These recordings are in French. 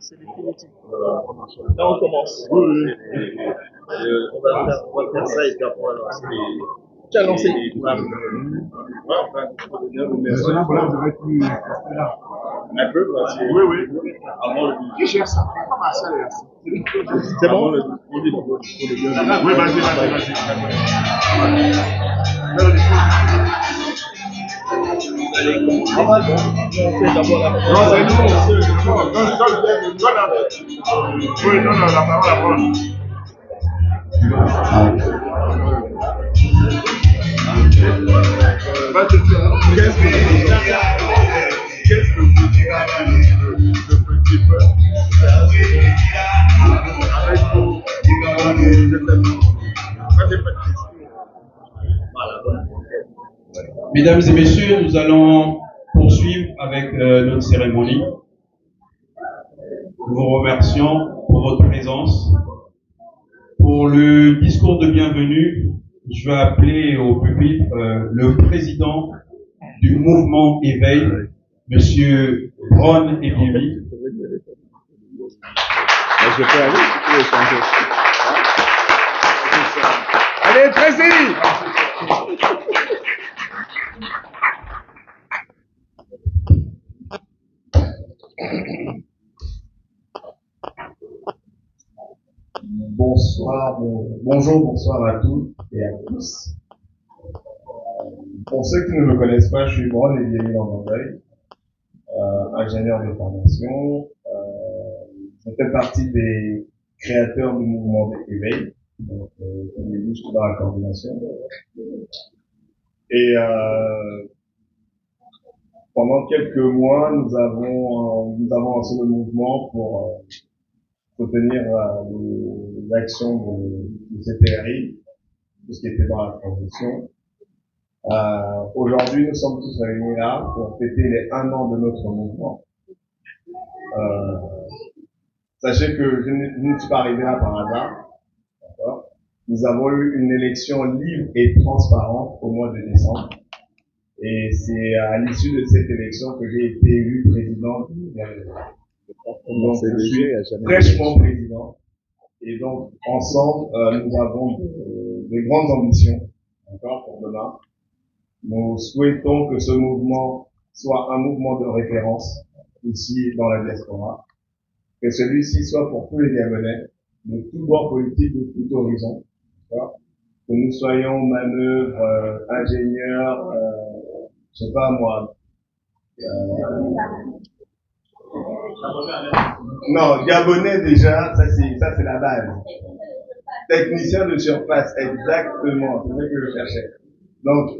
C'est définitif. Là, on commence. Oui, oui. On va faire ça et puis après, on va lancer les. Tu as lancé les programmes. Mais cela, voilà, vous avez pu rester là. Un peu, parce que. Oui, oui. Avant le. Qui gère ça? Pas Marcel et Yacine. C'est bon? Oui, vas-y. On va faire d'abord la. Non, c'est nous. Donne la parole à moi. Qu'est-ce que vous dites le petit peuple avec vous? Mesdames et messieurs, nous allons poursuivre avec notre cérémonie. Nous vous remercions pour votre présence. Pour le discours de bienvenue, je vais appeler au pupitre le président du mouvement Éveil, Monsieur Ron Ebiemi. Je peux aller si tu veux changer. Allez, précis! Bonjour à toutes et à tous. Pour ceux qui ne me connaissent pas, je suis Ron Ebiemi Landandeuil, ingénieur de formation. Je fais partie des créateurs du mouvement Éveil. Donc, au début, j'étais dans la coordination. Et pendant quelques mois, nous avons lancé le mouvement pour soutenir les actions de CPRI, tout ce qui était dans la transition. Aujourd'hui, nous sommes tous réunis là pour fêter les 1 an de notre mouvement. Sachez que je ne suis pas arrivé là par hasard. D'accord. Nous avons eu une élection libre et transparente au mois de décembre. Et c'est à l'issue de cette élection que j'ai été élu président. Donc, je suis fraîchement président. Et donc, ensemble, nous avons de grandes ambitions, encore pour demain. Nous souhaitons que ce mouvement soit un mouvement de référence ici dans la diaspora. Que celui-ci soit pour tous les Gabonais, de tout bord politique, de tout horizon. D'accord. Que nous soyons manœuvres, ingénieurs, je sais pas moi. Non, Gabonais déjà, ça c'est la base. Technicien de surface, exactement, c'est ce que je cherchais. Donc,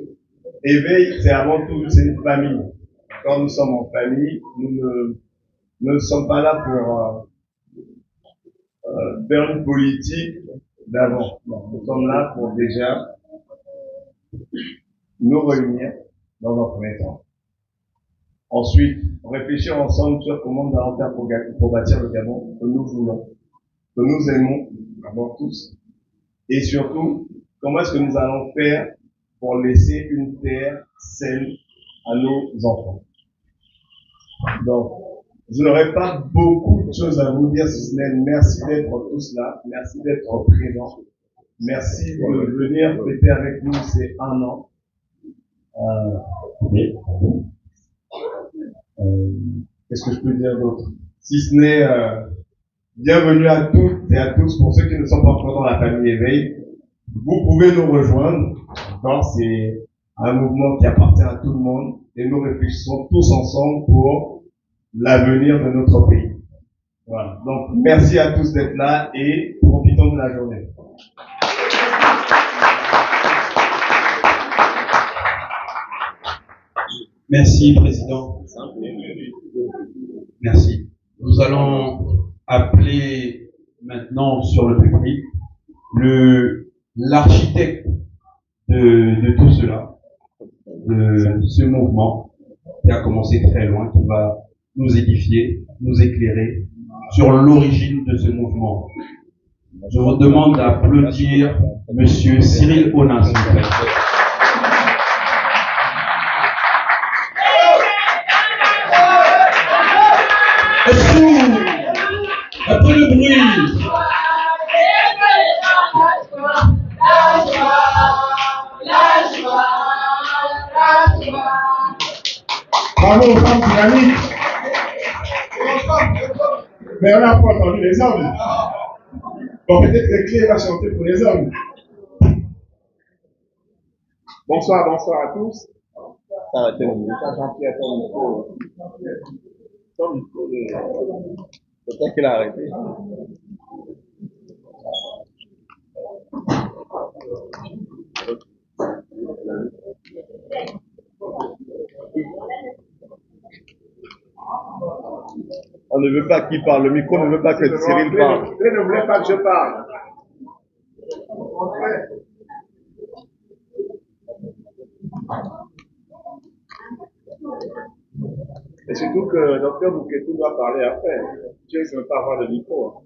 Éveil, c'est avant tout, c'est une famille. Quand nous sommes en famille, nous ne sommes pas là pour faire une politique d'avant. Nous sommes là pour déjà nous réunir dans un premier temps. Ensuite, réfléchir ensemble sur comment nous allons faire pour bâtir le Gabon que nous voulons, que nous aimons, d'abord tous. Et surtout, comment est-ce que nous allons faire pour laisser une terre saine à nos enfants. Donc, je n'aurai pas beaucoup de choses à vous dire, si ce n'est merci d'être tous là, merci d'être présents, merci de venir fêter avec nous ces 1 an. Qu'est-ce que je peux dire d'autre? Si ce n'est bienvenue à toutes et à tous, pour ceux qui ne sont pas encore dans la famille Éveil, vous pouvez nous rejoindre. D'accord, c'est un mouvement qui appartient à tout le monde et nous réfléchissons tous ensemble pour l'avenir de notre pays. Voilà. Donc, merci à tous d'être là et profitons de la journée. Merci, Président. Merci. Nous allons appeler maintenant sur le public l'architecte de tout cela, de ce mouvement qui a commencé très loin, qui va nous édifier, nous éclairer sur l'origine de ce mouvement. Je vous demande d'applaudir Monsieur Cyril Onin, s'il vous plaît. Bravo aux femmes dynamiques. Mais on n'a pas entendu les hommes. Bon, peut-être que Clé va chanter pour les hommes. Bonsoir à tous. Ça va terminer. Jean-Pierre, ton micro. C'est toi qui l'as arrêté. On ne veut pas qu'il parle. Le micro ne veut pas que Cyril parle. Clé ne voulait pas que je parle. Et surtout que le docteur Bouketou doit parler après. Je ne veux pas avoir le micro.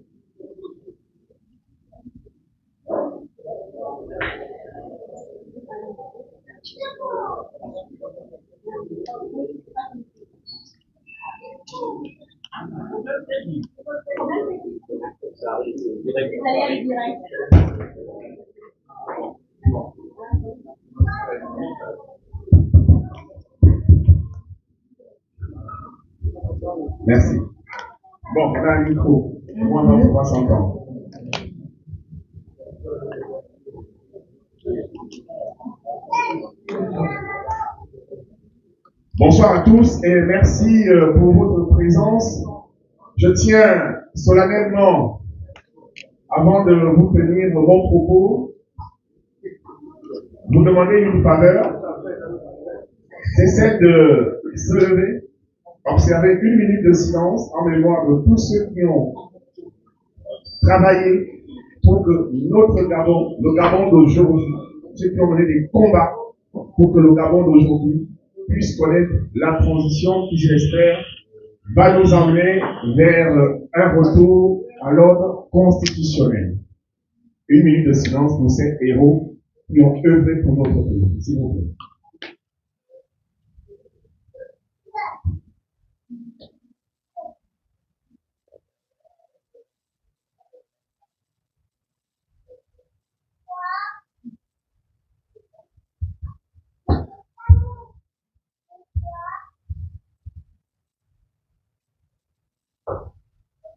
Merci. Bon, on a un micro. Moi, on va s'entendre. Bonsoir à tous et merci pour votre présence. Je tiens solennellement, avant de vous tenir mon propos, vous demander une faveur. C'est celle de se lever, observer 1 minute de silence en mémoire de tous ceux qui ont travaillé pour que notre Gabon, le Gabon d'aujourd'hui, ceux qui ont mené des combats pour que le Gabon d'aujourd'hui puisse connaître la transition qui, je l'espère, va nous emmener vers un retour à l'ordre constitutionnel. 1 minute de silence pour ces héros qui ont œuvré pour notre pays. S'il vous plaît.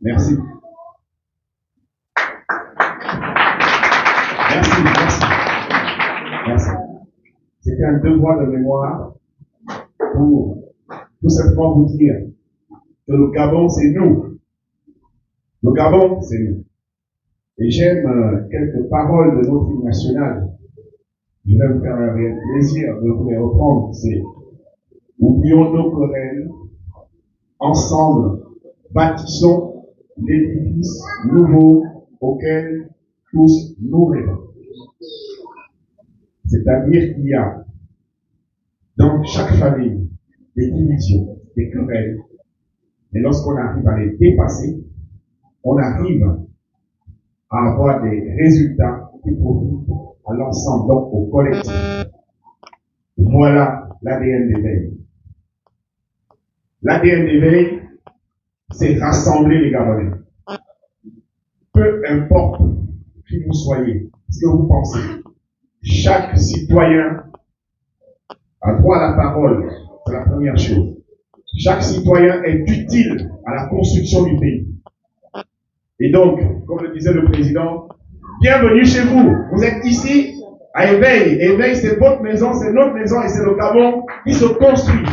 Merci. Merci. C'était un devoir de mémoire pour tout simplement vous dire que le Gabon, c'est nous. Le Gabon, c'est nous. Et j'aime quelques paroles de notre hymne national. Je vais me faire un réel plaisir de vous les reprendre. C'est « Oublions nos querelles, ensemble, bâtissons l'édifice nouveau auquel tous nous rêvons. » C'est-à-dire qu'il y a dans chaque famille des divisions, des querelles. Et lorsqu'on arrive à les dépasser, on arrive à avoir des résultats qui profitent à l'ensemble, donc au collectif. Voilà l'ADN d'éveil. L'ADN d'éveil, c'est rassembler les Gabonais. Peu importe qui vous soyez, ce que vous pensez, chaque citoyen a droit à la parole, c'est la première chose. Chaque citoyen est utile à la construction du pays. Et donc, comme le disait le président, bienvenue chez vous. Vous êtes ici à Éveil. Éveil, c'est votre maison, c'est notre maison et c'est le Gabon qui se construit.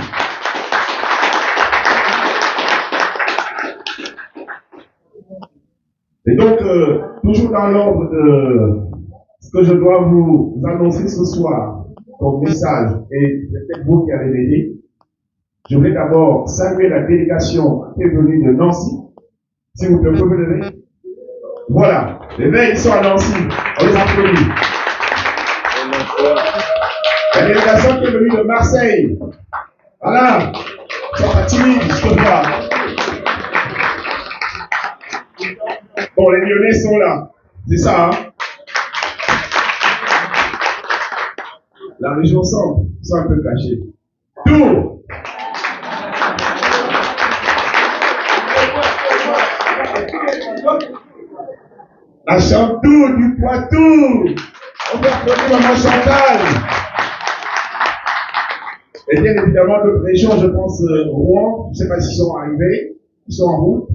Et donc, toujours dans l'ordre de ce que je dois vous annoncer ce soir comme message, et peut-être vous qui avez aidé, je voulais d'abord saluer la délégation qui est venue de Nancy. S'il vous plaît, vous pouvez me lever. Voilà, les veilles sont à Nancy. On les applaudit. La délégation qui est venue de Marseille. Voilà, ils sont pas timides, je peux voir. Bon, les Lyonnais sont là. C'est ça, hein? La région centre, ils sont un peu cachés. Tours. La Chantour du Poitou. On peut applaudir Maman Chantal. Et bien évidemment, d'autres régions, je pense Rouen, je ne sais pas s'ils sont arrivés, ils sont en route.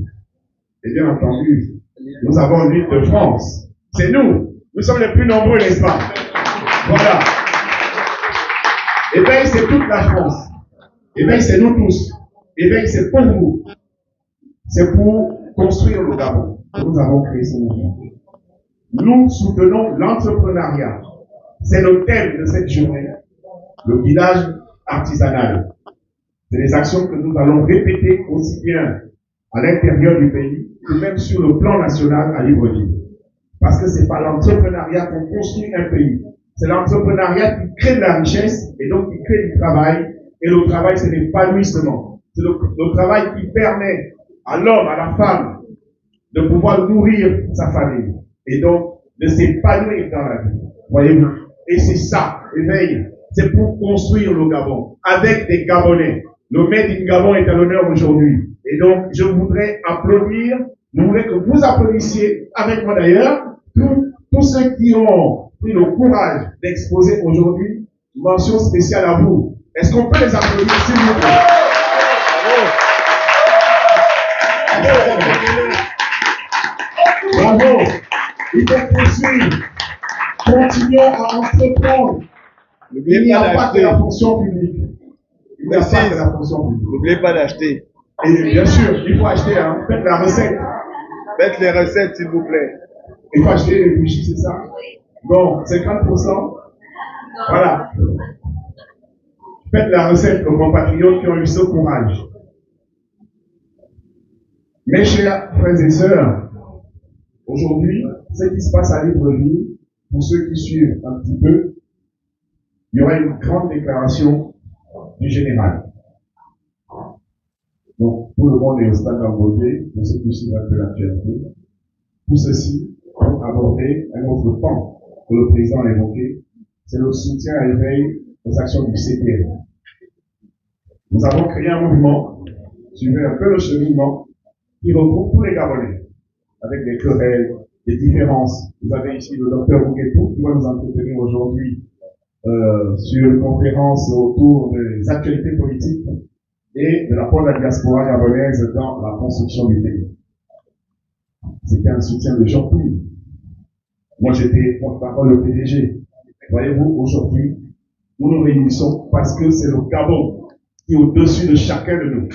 Et bien entendu, nous avons l'île de France. C'est nous. Nous sommes les plus nombreux, n'est-ce pas? Voilà. Éveil, c'est toute la France. Éveil, c'est nous tous. Éveil, c'est pour vous. C'est pour construire le Gabon. Nous avons créé ce mouvement. Nous soutenons l'entrepreneuriat. C'est le thème de cette journée. Le village artisanal. C'est des actions que nous allons répéter aussi bien à l'intérieur du pays que même sur le plan national à Libreville. Parce que c'est par l'entrepreneuriat qu'on construit un pays. C'est l'entrepreneuriat qui crée de la richesse et donc qui crée du travail. Et le travail, c'est l'épanouissement. C'est le travail qui permet à l'homme, à la femme, de pouvoir nourrir sa famille. Et donc, de s'épanouir dans la vie. Voyez-vous? Et c'est ça, éveil. C'est pour construire le Gabon, avec des Gabonais. Le Made in Gabon est à l'honneur aujourd'hui. Et donc, je voudrais applaudir, je voudrais que vous applaudissiez, avec moi d'ailleurs, tous ceux qui ont pris le courage d'exposer aujourd'hui. Mention spéciale à vous. Est-ce qu'on peut les applaudir, s'il vous plaît? Bravo. Il faut poursuivre. Continuons à entreprendre. Il n'y a pas que la fonction publique. Il n'y a pas que la fonction publique. N'oubliez pas d'acheter. Et bien sûr, il faut acheter, hein. Faites la recette. Faites les recettes, s'il vous plaît. Il faut acheter les bougies, c'est ça? Bon, 50%. Voilà. Faites la recette aux compatriotes qui ont eu ce courage. Mes chers frères et sœurs, aujourd'hui, ce qui se passe à Libreville, pour ceux qui suivent un petit peu, il y aura une grande déclaration du général. Donc, tout le monde est au stade d'Ambourgé, pour ceux qui suivent un peu l'actualité. Tout ceci pour aborder un autre pan que le président a évoqué, c'est le soutien à l'éveil aux actions du CPR. Nous avons créé un mouvement, suivez un peu le cheminement, qui regroupe tous les Gabonais, avec des querelles, des différences. Vous avez ici le docteur Ouguetou qui va nous entretenir aujourd'hui sur une conférence autour des actualités politiques et de l'apport de la diaspora gabonaise dans la construction du pays. C'était un soutien de surprise. Moi, j'étais porte-parole au PDG. Voyez-vous, aujourd'hui, nous nous réunissons parce que c'est le Gabon qui est au-dessus de chacun de nous.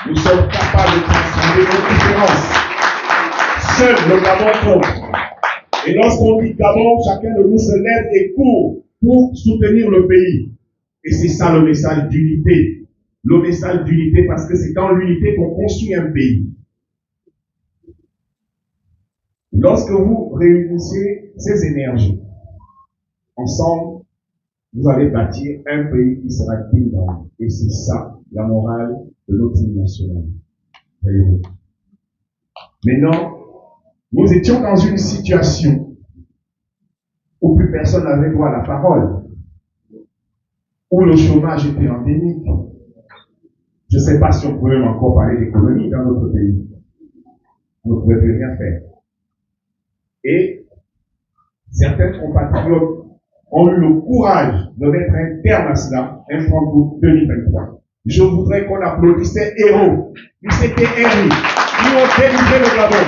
Nous sommes capables de transcender nos différences. Seul le Gabon compte. Et lorsqu'on dit Gabon, chacun de nous se lève et court pour soutenir le pays. Et c'est ça le message d'unité. Le message d'unité parce que c'est dans l'unité qu'on construit un pays. Lorsque vous réunissez ces énergies ensemble, vous allez bâtir un pays qui sera digne. Et c'est ça la morale de notre hymne national. Maintenant, nous étions dans une situation où plus personne n'avait droit à la parole, où le chômage était endémique. Je ne sais pas si on pouvait même encore parler d'économie dans notre pays. On ne pouvait plus rien faire. Et certains compatriotes ont eu le courage de mettre un terme à cela, un 30 août 2023. Je voudrais qu'on applaudisse ces héros du CPRI qui ont délivré le Gabon.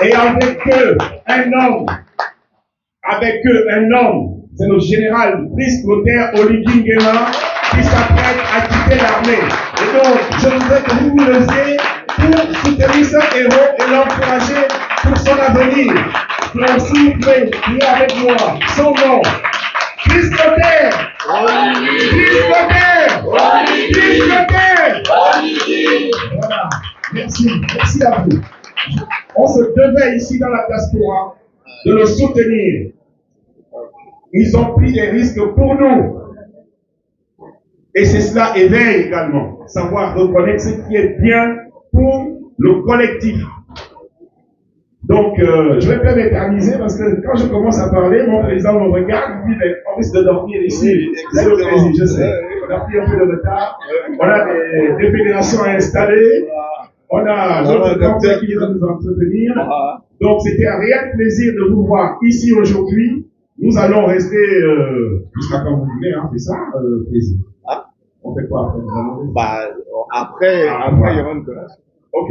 Et avec eux un homme, c'est le général Brice Clotaire Oligui Nguema qui s'apprête à quitter l'armée. Et donc, je voudrais que vous vous leviez pour soutenir ce héros et l'encourager pour son avenir. Donc, s'il vous plaît, priez avec moi. Son nom. Brice Clotaire. Brice Clotaire. Brice Clotaire. Voilà. Merci. Merci à vous. On se devait ici dans la diaspora de le soutenir. Ils ont pris des risques pour nous. Et c'est cela éveille également. Savoir reconnaître ce qui est bien pour le collectif. Donc, je vais pas m'éterniser parce que quand je commence à parler, mon président me regarde, il dit, mais on risque de dormir ici. C'est le président, je sais. On a pris un peu de retard. On a des fédérations à installer. On a notre docteur qui va nous entretenir. Donc, c'était un réel plaisir de vous voir ici aujourd'hui. Nous allons rester jusqu'à quand vous voulez, hein, c'est ça, président. Ah. On fait quoi après, il y aura une collation. Ok.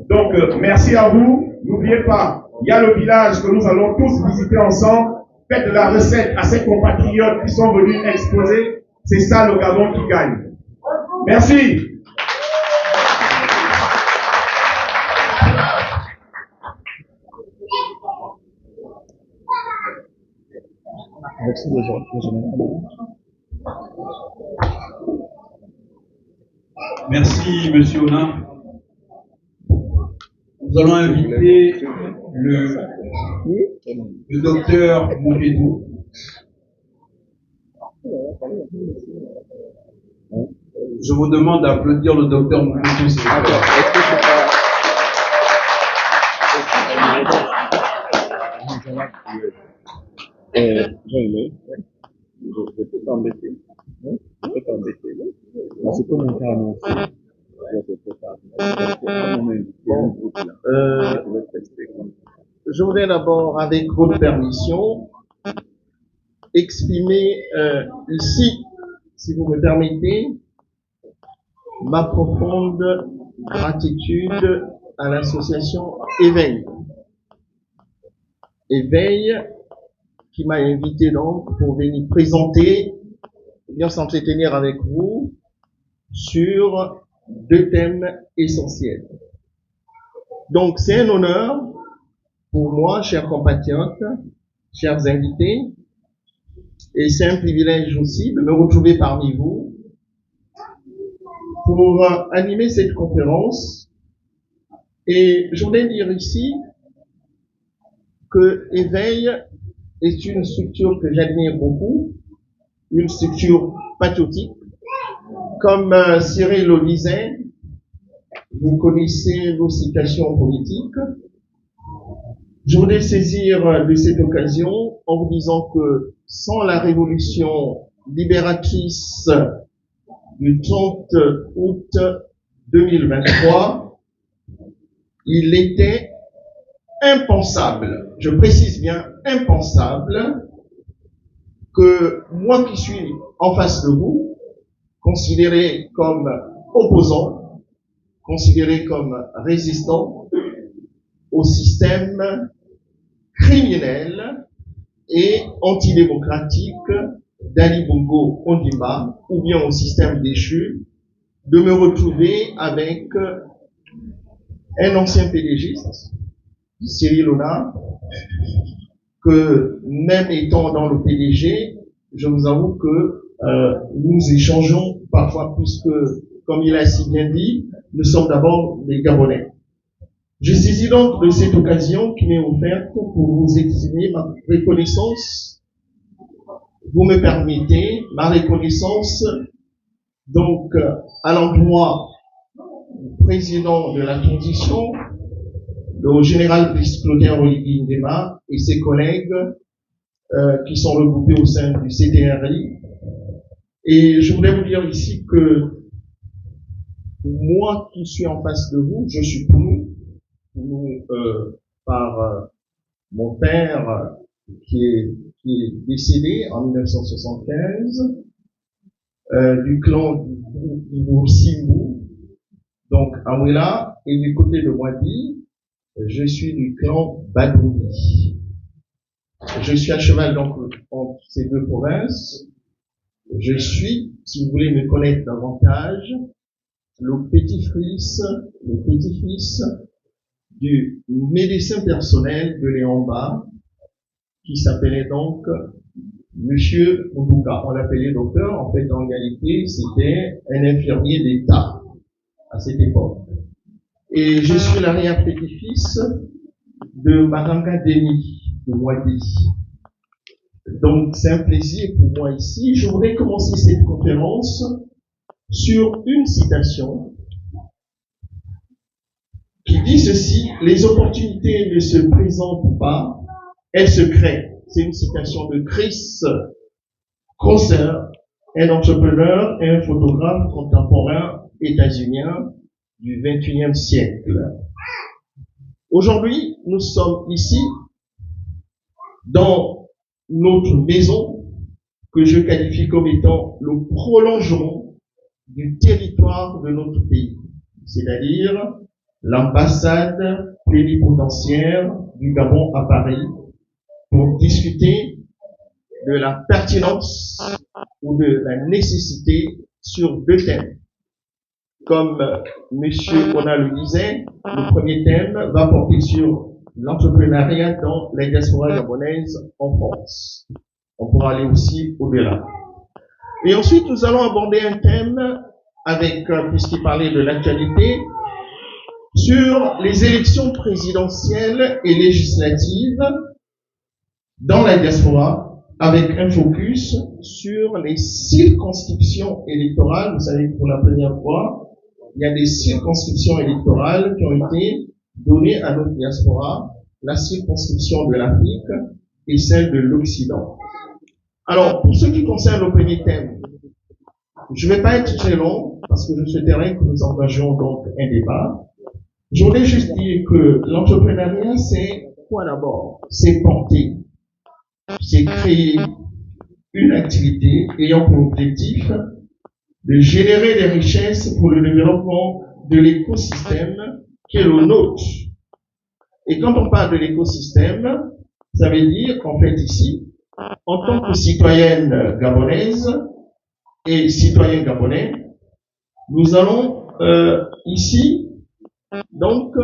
Donc, merci à vous. N'oubliez pas, il y a le village que nous allons tous visiter ensemble. Faites de la recette à ces compatriotes qui sont venus exposer. C'est ça le Gabon qui gagne. Merci. Merci, Monsieur Ona. Nous allons inviter le docteur Moukedou. Je vous demande d'applaudir le docteur Moukedou. Je peux t'embêter. C'est comme un cas annoncé. Je voudrais d'abord, avec votre permission, exprimer ici, si vous me permettez, ma profonde gratitude à l'association Éveil. Éveil, qui m'a invité donc pour venir présenter, bien s'entretenir avec vous sur deux thèmes essentiels. Donc, c'est un honneur pour moi, chers compatriotes, chers invités, et c'est un privilège aussi de me retrouver parmi vous pour animer cette conférence. Et je voudrais dire ici que Éveil est une structure que j'admire beaucoup, une structure patriotique. Comme Cyril le disait, vous connaissez nos citations politiques. Je voudrais saisir de cette occasion en vous disant que sans la révolution libératrice du 30 août 2023, il était impensable, je précise bien impensable, que moi qui suis en face de vous, considéré comme opposant, considéré comme résistant au système criminel et antidémocratique d'Ali Bongo Ondimba, ou bien au système déchu, de me retrouver avec un ancien PDGiste, Cyril Ona, que même étant dans le PDG, je vous avoue que nous échangeons parfois, puisque, comme il a si bien dit, nous sommes d'abord des Gabonais. Je saisis donc de cette occasion qui m'est offerte pour vous exprimer ma reconnaissance. Vous me permettez, ma reconnaissance, donc, à l'endroit du président de la transition, le général Brice-Claudien Olivier Ndema et ses collègues qui sont regroupés au sein du CTRI. Et je voudrais vous dire ici que moi qui suis en face de vous, je suis pour nous par mon père qui est décédé en 1975 du clan Simbu, donc Amwela, et du côté de Wadi, je suis du clan Badouni. Je suis à cheval donc entre ces deux provinces. Je suis, si vous voulez me connaître davantage, le petit-fils du médecin personnel de Léonba, qui s'appelait donc Monsieur Mbouka. On l'appelait docteur, en fait, en réalité, c'était un infirmier d'État à cette époque. Et je suis l'arrière-petit-fils de Maranga Deni, de Wadi. Donc, c'est un plaisir pour moi ici. Je voudrais commencer cette conférence sur une citation qui dit ceci: les opportunités ne se présentent pas, elles se créent. C'est une citation de Chris Crosser, un entrepreneur et un photographe contemporain états-unien du XXIe siècle. Aujourd'hui, nous sommes ici dans notre maison, que je qualifie comme étant le prolongement du territoire de notre pays, c'est-à-dire l'ambassade plénipotentiaire du Gabon à Paris, pour discuter de la pertinence ou de la nécessité sur deux thèmes. Comme M. Ona le disait, le premier thème va porter sur l'entrepreneuriat dans la diaspora gabonaise en France. On pourra aller aussi au-delà. Et ensuite, nous allons aborder un thème avec, puisqu'il parlait de l'actualité, sur les élections présidentielles et législatives dans la diaspora, avec un focus sur les circonscriptions électorales. Vous savez que pour la première fois, il y a des circonscriptions électorales qui ont été données à notre diaspora, la circonscription de l'Afrique et celle de l'Occident. Alors, pour ce qui concerne le premier thème, je ne vais pas être très long, parce que je souhaiterais que nous engagions donc un débat. Je voudrais juste dire que l'entrepreneuriat, c'est quoi d'abord? C'est porter, c'est créer une activité ayant pour objectif de générer des richesses pour le développement de l'écosystème qui est le nôtre. Et quand on parle de l'écosystème, ça veut dire qu'en fait ici, en tant que citoyenne gabonaise et citoyen gabonais, nous allons ici, donc,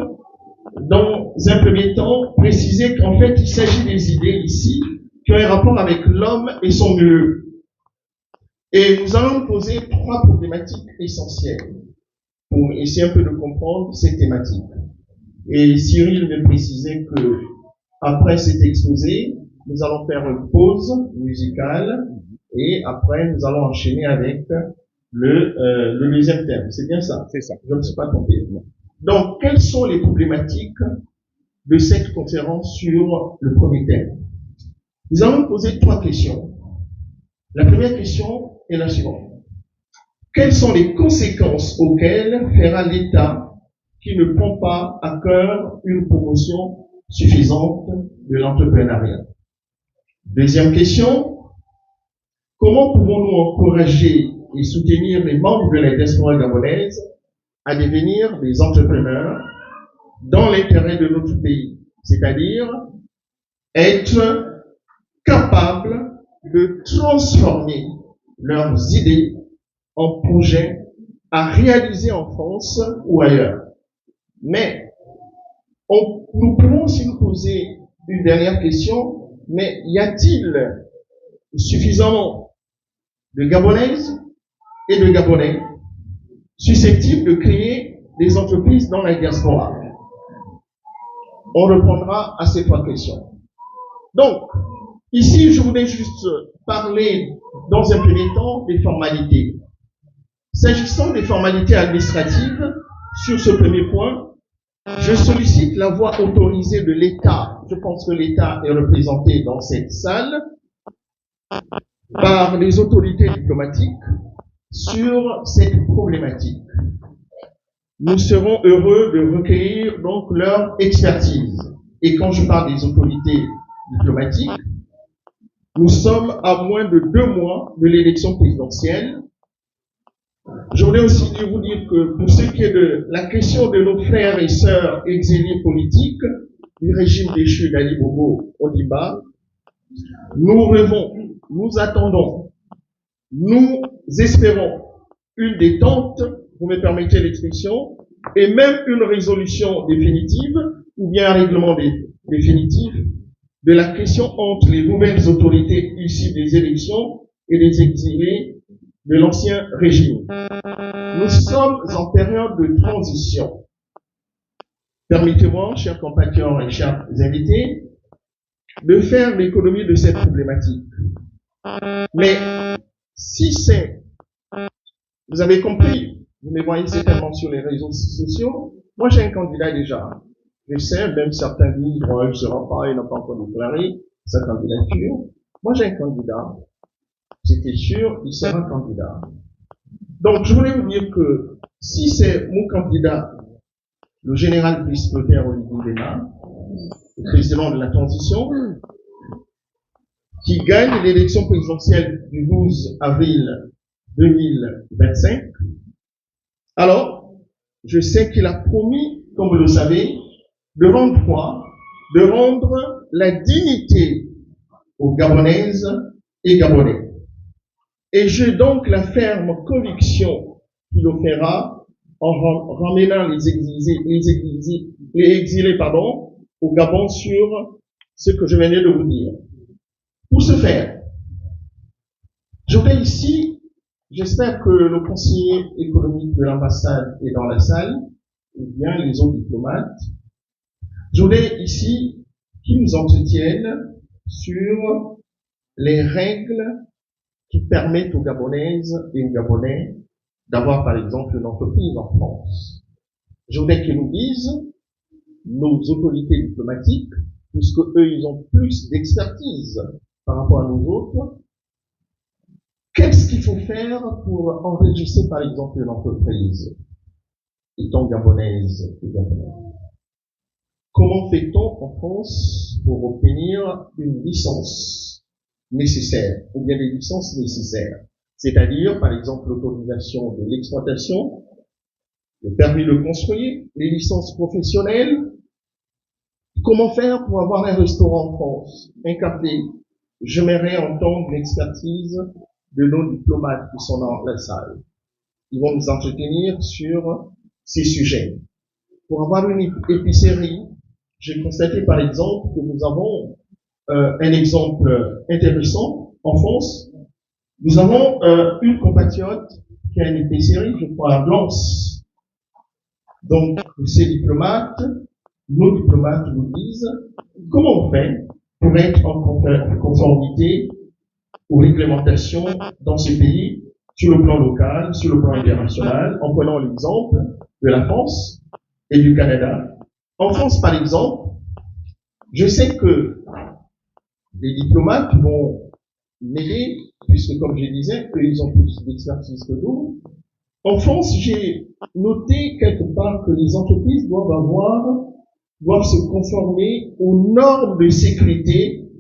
dans un premier temps, préciser qu'en fait, il s'agit des idées ici qui ont un rapport avec l'homme et son milieu. Et nous allons poser trois problématiques essentielles pour essayer un peu de comprendre ces thématiques. Et Cyril me précisait que après cet exposé, nous allons faire une pause musicale et après nous allons enchaîner avec le deuxième thème. C'est bien ça? C'est ça. Je ne me suis pas trompé. Donc, quelles sont les problématiques de cette conférence sur le premier thème? Nous allons poser trois questions. La première question est la suivante. Quelles sont les conséquences auxquelles fera l'État qui ne prend pas à cœur une promotion suffisante de l'entrepreneuriat? Deuxième question, comment pouvons-nous encourager et soutenir les membres de la diaspora gabonaise à devenir des entrepreneurs dans l'intérêt de notre pays, c'est-à-dire être capables de transformer leurs idées en projets à réaliser en France ou ailleurs. Mais nous pouvons aussi nous poser une dernière question, mais y a-t-il suffisamment de Gabonaises et de Gabonais susceptibles de créer des entreprises dans la diaspora? On répondra à ces trois questions. Donc, ici, je voulais juste parler dans un premier temps des formalités. S'agissant des formalités administratives, sur ce premier point, je sollicite la voix autorisée de l'État. Je pense que l'État est représenté dans cette salle par les autorités diplomatiques sur cette problématique. Nous serons heureux de recueillir donc leur expertise. Et quand je parle des autorités diplomatiques, nous sommes à moins de 2 mois de l'élection présidentielle. Je voulais aussi vous dire que pour ce qui est de la question de nos frères et sœurs exilés politiques du régime déchu d'Ali Bongo Ondimba, nous rêvons, nous attendons, nous espérons une détente, vous me permettez l'expression, et même une résolution définitive ou bien un règlement définitif de la question entre les nouvelles autorités issues des élections et les exilés de l'ancien régime. Nous sommes en période de transition. Permettez-moi, chers compatriotes et chers invités, de faire l'économie de cette problématique. Mais si c'est, vous avez compris, vous me voyez certainement sur les réseaux sociaux, moi j'ai un candidat déjà. Je sais, même certains disent, bon, il ne sera pas, il n'a pas encore déclaré sa candidature. Moi j'ai un candidat. C'était sûr, il sera candidat. Donc, je voulais vous dire que si c'est mon candidat, le général Brice Clotaire Olivier Léna, le président de la transition, qui gagne l'élection présidentielle du 12 avril 2025. Alors, je sais qu'il a promis, comme vous le savez, de rendre quoi? De rendre la dignité aux Gabonaises et Gabonais. Et j'ai donc la ferme conviction qu'il le fera en ramenant les exilés, au Gabon sur ce que je venais de vous dire. Pour ce faire, je vais ici, j'espère que le conseiller économique de l'ambassade est dans la salle, ou bien les autres diplomates. Je voudrais ici qu'ils nous entretiennent sur les règles qui permettent aux Gabonaises et aux Gabonais d'avoir, par exemple, une entreprise en France. Je voudrais qu'ils nous disent, nos autorités diplomatiques, puisque eux, ils ont plus d'expertise par rapport à nous autres, qu'est-ce qu'il faut faire pour enregistrer, par exemple, une entreprise étant gabonaise et gabonais? Comment fait-on en France pour obtenir une licence nécessaire, ou bien des licences nécessaires? C'est-à-dire, par exemple, l'autorisation de l'exploitation, le permis de construire, les licences professionnelles. Comment faire pour avoir un restaurant en France, un café? J'aimerais entendre l'expertise de nos diplomates qui sont dans la salle. Ils vont nous entretenir sur ces sujets. Pour avoir une épicerie, j'ai constaté par exemple que nous avons un exemple intéressant en France. Nous avons une compatriote qui a une épicerie, je crois, à Blanche. Donc, ces diplomates, nos diplomates nous disent comment on fait pour être en conformité aux réglementations dans ce pays, sur le plan local, sur le plan international, en prenant l'exemple de la France et du Canada. En France, par exemple, je sais que les diplomates vont m'aider, puisque comme je disais, eux, ils ont plus d'expertise que nous. En France, j'ai noté quelque part que les entreprises doivent se conformer aux normes de sécurité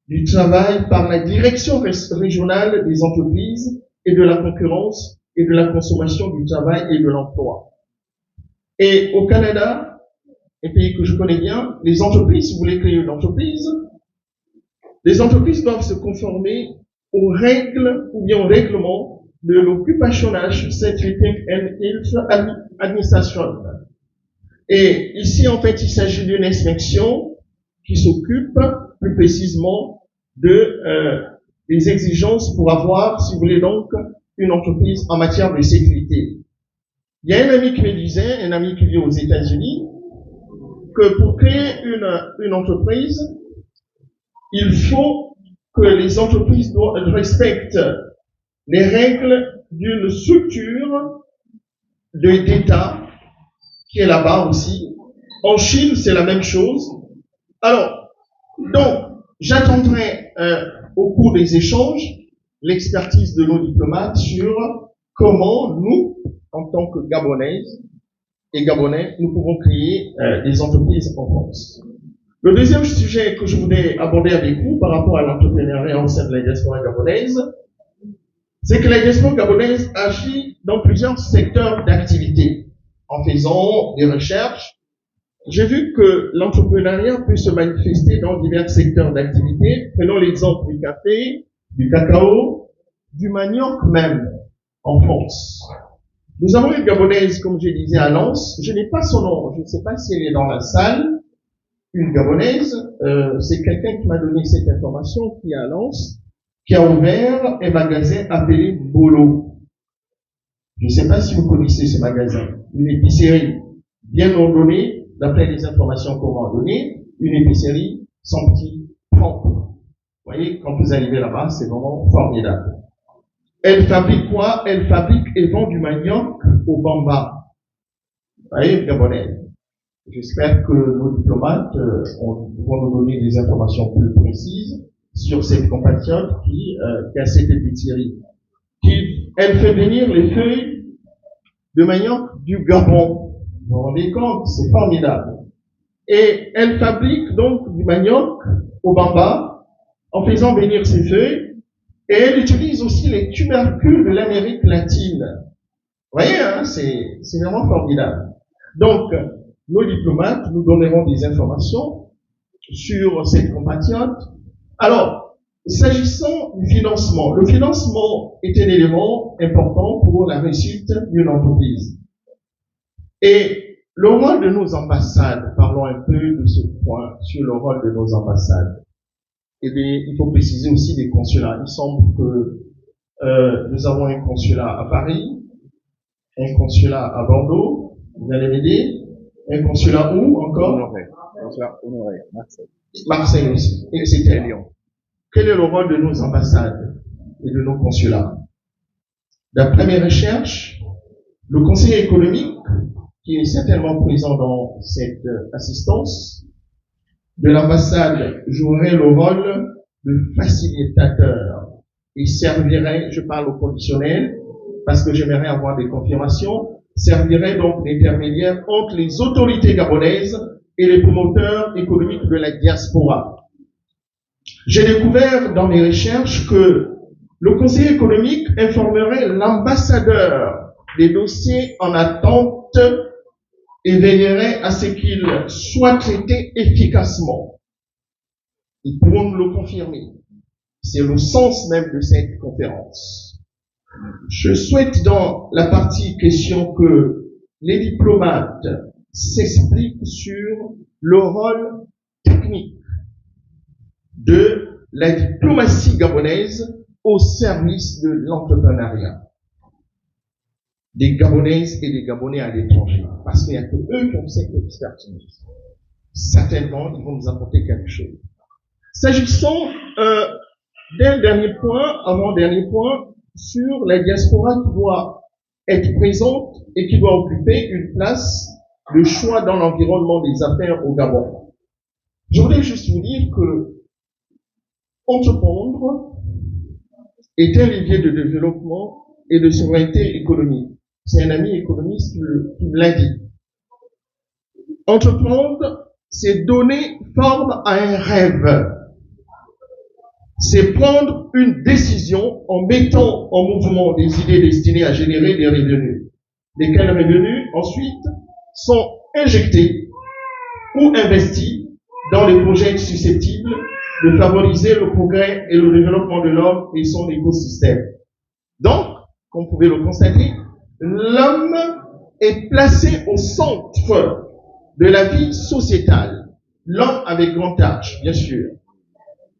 du travail par la direction régionale des entreprises et de la concurrence et de la consommation du travail et de l'emploi. Et au Canada, un pays que je connais bien, les entreprises, si vous voulez créer une entreprise, les entreprises doivent se conformer aux règles ou bien aux règlements de l'Occupational Certificate and Health Administration. Et ici, en fait, il s'agit d'une inspection qui s'occupe plus précisément des exigences pour avoir, si vous voulez donc, une entreprise en matière de sécurité. Il y a un ami qui me disait, un ami qui vit aux États-Unis, que pour créer une entreprise, il faut que les entreprises respectent les règles d'une structure d'État qui est là-bas aussi. En Chine, c'est la même chose. Alors, donc, j'attendrai au cours des échanges l'expertise de nos diplomates sur comment nous, en tant que Gabonaises et Gabonais, nous pouvons créer des entreprises en France. Le deuxième sujet que je voulais aborder avec vous par rapport à l'entrepreneuriat au sein de la diaspora gabonaise, c'est que la diaspora gabonaise agit dans plusieurs secteurs d'activité. En faisant des recherches, j'ai vu que l'entrepreneuriat peut se manifester dans divers secteurs d'activité. Prenons l'exemple du café, du cacao, du manioc même, en France. Nous avons une Gabonaise, comme je disais, à Lens. Je n'ai pas son nom, je ne sais pas si elle est dans la salle. Une Gabonaise, c'est quelqu'un qui m'a donné cette information, qui est à Lens, qui a ouvert un magasin appelé Bolo. Je ne sais pas si vous connaissez ce magasin. Une épicerie bien ordonnée, d'après les informations qu'on m'a données, une épicerie sans petit propre. Vous voyez, quand vous arrivez là-bas, c'est vraiment formidable. Elle fabrique quoi? Elle fabrique et vend du manioc au bamba. Vous voyez, Gabonais. J'espère que nos diplomates vont nous donner des informations plus précises sur cette compatriote qui a cette épicerie. Elle fait venir les feuilles de manioc du Gabon. Vous vous rendez compte? C'est formidable. Et elle fabrique donc du manioc au bamba en faisant venir ses feuilles, et elle utilise aussi les tubercules de l'Amérique latine. Vous voyez, hein, c'est vraiment formidable. Donc, nos diplomates nous donneront des informations sur cette compatriote. Alors, s'agissant du financement, le financement est un élément important pour la réussite d'une entreprise. Et le rôle de nos ambassades, parlons un peu de ce point sur le rôle de nos ambassades. Eh bien, il faut préciser aussi des consulats. Il semble que nous avons un consulat à Paris, un consulat à Bordeaux, vous allez m'aider, un consulat où encore? Honoré, Marseille. Marseille aussi, et c'était Lyon. Quel est le rôle de nos ambassades et de nos consulats? D'après mes recherches, le conseiller économique, qui est certainement présent dans cette assistance, de l'ambassade jouerait le rôle de facilitateur et servirait, je parle au conditionnel, parce que j'aimerais avoir des confirmations, servirait donc d'intermédiaire entre les autorités gabonaises et les promoteurs économiques de la diaspora. J'ai découvert dans mes recherches que le conseiller économique informerait l'ambassadeur des dossiers en attente et veillerait à ce qu'ils soient traités efficacement. Ils pourront nous le confirmer. C'est le sens même de cette conférence. Je souhaite dans la partie question que les diplomates s'expliquent sur le rôle technique de la diplomatie gabonaise au service de l'entrepreneuriat des Gabonaises et des Gabonais à l'étranger. Parce qu'il n'y a que eux qui ont cette expertise. Certainement, ils vont nous apporter quelque chose. S'agissant d'un dernier point, avant-dernier point, sur la diaspora qui doit être présente et qui doit occuper une place de choix dans l'environnement des affaires au Gabon. Je voudrais juste vous dire que entreprendre est un levier de développement et de souveraineté économique. C'est un ami économiste qui me l'a dit. Entreprendre, c'est donner forme à un rêve. C'est prendre une décision en mettant en mouvement des idées destinées à générer des revenus. Lesquels revenus, ensuite, sont injectés ou investis dans les projets susceptibles de favoriser le progrès et le développement de l'homme et son écosystème. Donc, comme vous pouvez le constater, l'homme est placé au centre de la vie sociétale. L'homme avec grand H, bien sûr.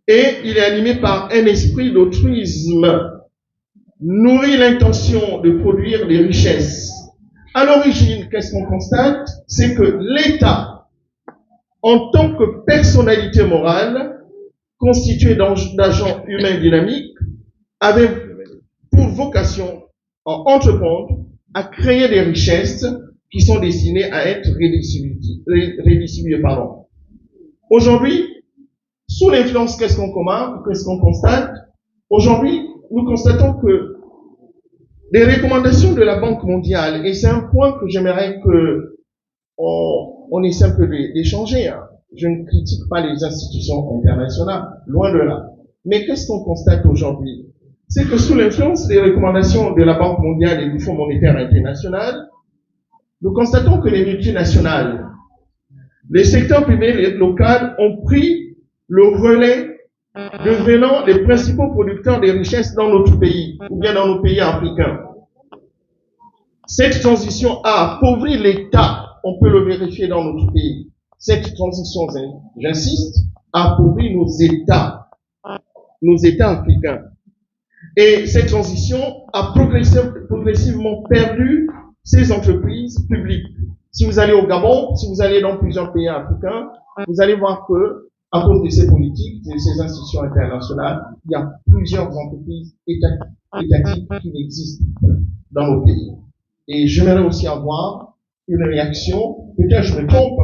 Et il est animé par un esprit d'autruisme, nourrit l'intention de produire des richesses. À l'origine, qu'est-ce qu'on constate? C'est que l'État, en tant que personnalité morale, constituée d'agents humains dynamiques, avait pour vocation, en entreprendre, à créer des richesses qui sont destinées à être redistribuées. Aujourd'hui, sous l'influence, qu'est-ce qu'on constate? Aujourd'hui, nous constatons que les recommandations de la Banque mondiale, et c'est un point que j'aimerais que on essaie un peu d'échanger. Hein. Je ne critique pas les institutions internationales, loin de là. Mais qu'est-ce qu'on constate aujourd'hui? C'est que sous l'influence des recommandations de la Banque mondiale et du Fonds monétaire international, nous constatons que les multinationales, les secteurs privés locaux ont pris le relais, devenant les principaux producteurs des richesses dans notre pays, ou bien dans nos pays africains. Cette transition a appauvri l'État, on peut le vérifier dans notre pays. Cette transition, j'insiste, a appauvri nos États africains. Et cette transition a progressivement perdu ces entreprises publiques. Si vous allez au Gabon, si vous allez dans plusieurs pays africains, vous allez voir que, à cause de ces politiques, de ces institutions internationales, il y a plusieurs entreprises étatiques qui existent dans nos pays. Et j'aimerais aussi avoir une réaction, peut-être je me trompe,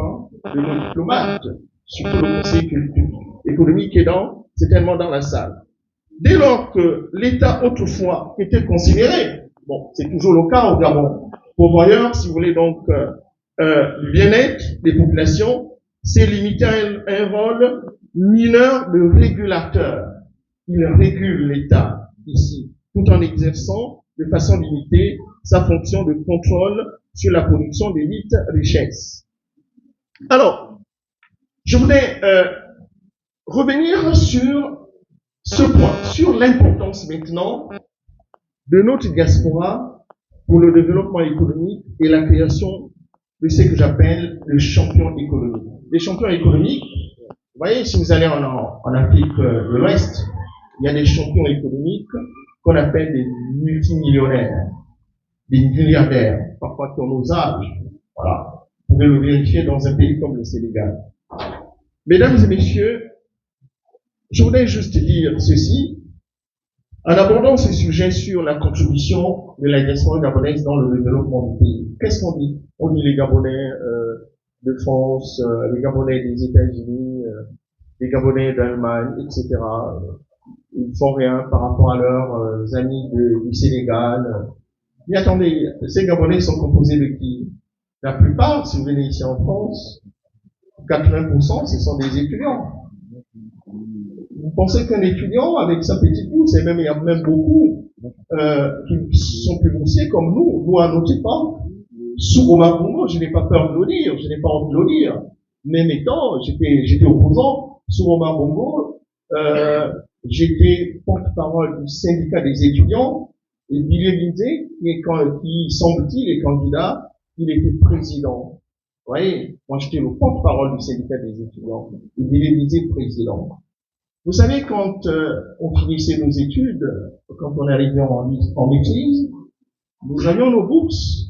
de nos diplomates, surtout le conseil économique est certainement dans la salle. Dès lors que l'État autrefois était considéré, bon, c'est toujours le cas au Gabon, pourvoyeur, si vous voulez donc, du bien-être des populations, c'est limité à un rôle mineur de régulateur. il régule l'État ici, tout en exerçant de façon limitée sa fonction de contrôle sur la production des dites richesses. Alors, je voudrais revenir sur ce point, sur l'importance maintenant de notre diaspora pour le développement économique et la création de ce que j'appelle le champion économique. Les champions économiques, vous voyez, si vous allez en Afrique de l'Ouest, il y a des champions économiques qu'on appelle des multimillionnaires, des milliardaires, parfois qui ont nos âges. Voilà. Vous pouvez le vérifier dans un pays comme le Sénégal. Mesdames et messieurs, je voudrais juste dire ceci. En abordant ce sujet sur la contribution de la diaspora gabonaise dans le développement du pays, qu'est-ce qu'on dit? On dit les Gabonais de France, les Gabonais des États-Unis, les Gabonais d'Allemagne, etc. Ils ne font rien par rapport à leurs amis du Sénégal. Mais attendez, ces Gabonais sont composés de qui? La plupart, si vous venez ici en France, 80%, ce sont des étudiants. Vous pensez qu'un étudiant, avec sa petite bourse, et même il y a même beaucoup qui sont plus boursiers comme nous à notre époque, sous Omar Bongo, je n'ai pas peur de le dire, je n'ai pas honte de le dire. Même étant, j'étais opposant, sous Omar Bongo, j'étais porte-parole du syndicat des étudiants, et Billy Lindsay, qui semble-t-il est candidat, il était président. Vous voyez, moi j'étais le porte-parole du syndicat des étudiants, et Billy Lindsay président. Vous savez, quand on finissait nos études, quand on arrivait en maîtrise, nous avions nos bourses.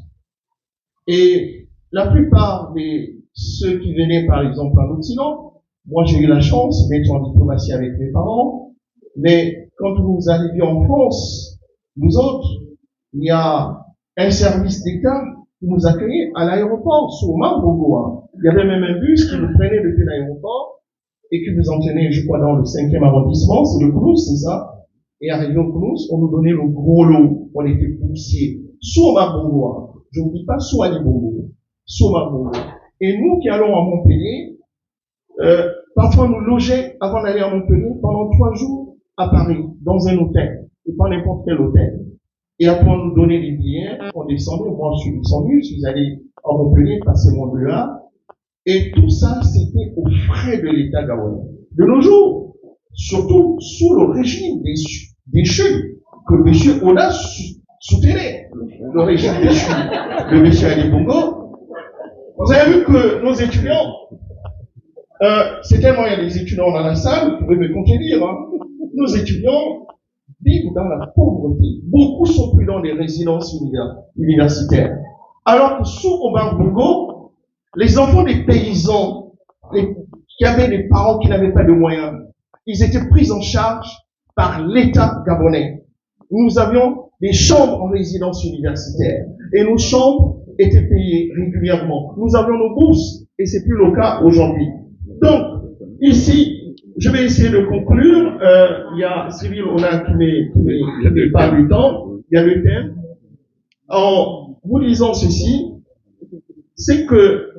Et la plupart de ceux qui venaient, par exemple, en Occident, moi j'ai eu la chance d'être en diplomatie avec mes parents, mais quand nous arrivions en France, nous autres, il y a un service d'État qui nous accueillait à l'aéroport, sur Omar Bongo, hein. Il y avait même un bus qui nous prenait depuis l'aéroport et qui nous entraînait, je crois, dans le 5e arrondissement, c'est le Clous, c'est ça. Et arrivé au Clous, on nous donnait le gros lot, on était poussiers, sous Omar Bongo, hein. Je ne dis pas sous Ali Bongo, sous Omar Bongo. Et nous qui allons à Montpellier, parfois nous logeons avant d'aller à Montpellier pendant 3 jours à Paris, dans un hôtel, et pas n'importe quel hôtel. Et après on nous donnait des billets, on descendait, moi je suis descendu, je suis allé à Montpellier, passer mon 2A, et tout ça c'était aux frais de l'État gabonais. De nos jours, surtout sous le régime des CHU, que M. Oda soutenait, le régime des CHU, de M. Ali Bongo. Vous avez vu que nos étudiants, c'est tellement il y a des étudiants dans la salle, vous pouvez me contredire, hein. Nos étudiants vivent dans la pauvreté. Beaucoup sont pris dans des résidences universitaires. Alors que sous Omar Bongo, les enfants des paysans, qui avaient des parents qui n'avaient pas de moyens, ils étaient pris en charge par l'État gabonais. Nous avions des chambres en résidence universitaire et nos chambres étaient payées régulièrement. Nous avions nos bourses et c'est plus le cas aujourd'hui. Donc, ici, je vais essayer de conclure. Il y a Cyril Ona qui me parle du temps. Il y a le thème. En vous disant ceci, c'est que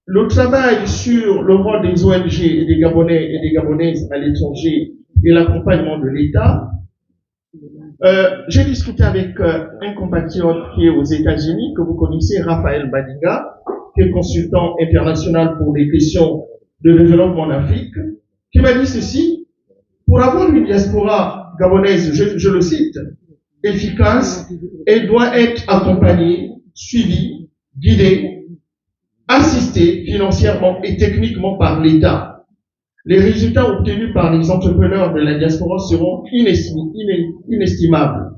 le travail sur le rôle des ONG et des Gabonais et des Gabonaises à l'étranger et l'accompagnement de l'État, j'ai discuté avec un compatriote qui est aux États-Unis, que vous connaissez, Raphaël Badinga, qui est consultant international pour des questions de développement en Afrique, qui m'a dit ceci: pour avoir une diaspora gabonaise, je le cite, efficace, elle doit être accompagnée, suivie, guidée, assistée financièrement et techniquement par l'État. Les résultats obtenus par les entrepreneurs de la diaspora seront inestimables.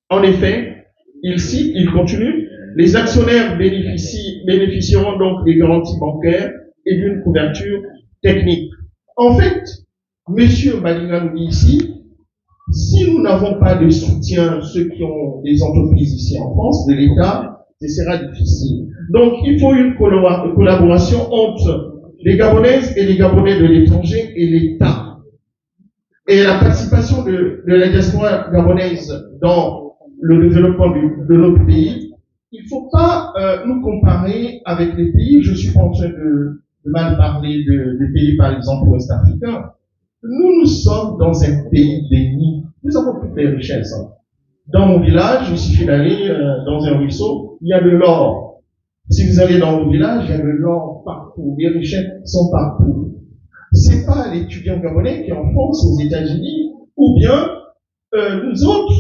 En effet, il continue, les actionnaires bénéficieront donc des garanties bancaires et d'une couverture technique. En fait, Monsieur Badinga nous dit ici, si nous n'avons pas de soutien, ceux qui ont des entreprises ici en France, de l'État, ce sera difficile. Donc, il faut une collaboration entre les Gabonaises et les Gabonais de l'étranger et l'État. Et la participation de la diaspora gabonaise dans le développement de notre pays, il ne faut pas nous comparer avec les pays, je suis pas en train de mal parler de pays, par exemple, ouest-africains. nous sommes dans un pays béni. Nous avons toutes les richesses. Hein. Dans mon village, il suffit d'aller dans un ruisseau, il y a de l'or. Si vous allez dans mon village, il y a de l'or partout. Les richesses sont partout. C'est pas l'étudiant gabonais qui est en France, aux États-Unis, ou bien nous autres,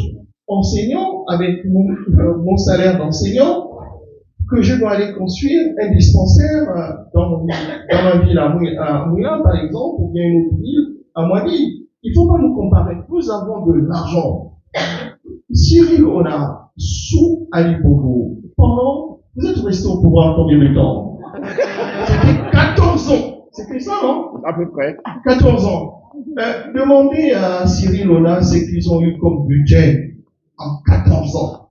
enseignants, avec mon salaire d'enseignant, que je dois aller construire un dispensaire dans ma ville à Moulin, par exemple, ou bien une autre ville à Moili. Il ne faut pas nous comparer. Nous avons de l'argent. Cyril Ona, sous Ali Bongo, pendant, vous êtes resté au pouvoir combien de temps? C'était 14 ans. C'était ça, non? À peu près. 14 ans. Demandez à Cyril Ona ce qu'ils ont eu comme budget en 14 ans.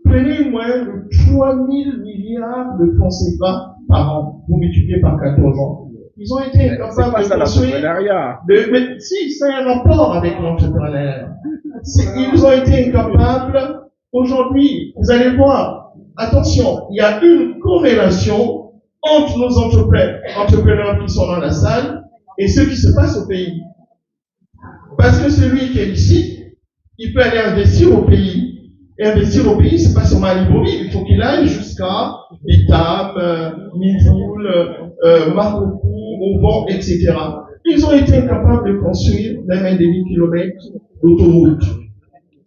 Prenez une moyenne de 3 000 milliards de francs CFA par an. Vous multipliez par 14 ans. Ils ont été incapables de construire. Mais si, c'est un rapport avec l'entrepreneuriat. Ils ont été incapables. Aujourd'hui, vous allez voir, attention, il y a une corrélation entre nos entrepreneurs qui sont dans la salle et ce qui se passe au pays. Parce que celui qui est ici, il peut aller investir au pays. Et investir au pays, c'est pas seulement à Libreville, il faut qu'il aille jusqu'à Bitam, Mivoul, Marocco, Auvent, etc. Ils ont été incapables de construire même un demi-kilomètre d'autoroute.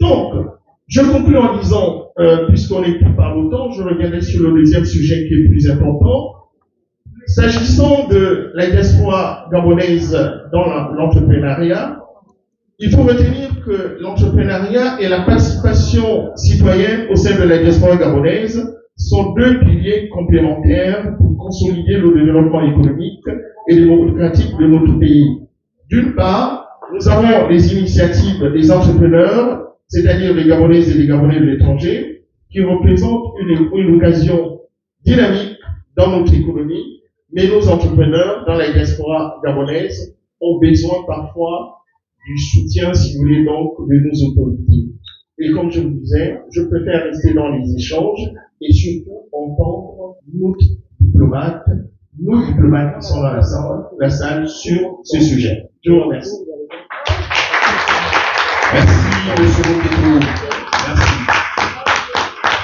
Donc, je conclue en disant, puisqu'on n'est plus par l'OTAN, je reviendrai sur le deuxième sujet qui est plus important. S'agissant de la diaspora gabonaise dans l'entrepreneuriat, il faut retenir que l'entrepreneuriat et la participation citoyenne au sein de la diaspora gabonaise sont deux piliers complémentaires pour consolider le développement économique et démocratique de notre pays. D'une part, nous avons les initiatives des entrepreneurs, c'est-à-dire les Gabonaises et les Gabonais de l'étranger, qui représentent une occasion dynamique dans notre économie, mais nos entrepreneurs dans la diaspora gabonaise ont besoin parfois du soutien, si vous voulez, donc, de nos autorités. Et comme je vous disais, je préfère rester dans les échanges et surtout entendre nos diplomates qui sont dans la salle sur ce sujet. Je vous remercie. Merci, monsieur Moketo. Merci.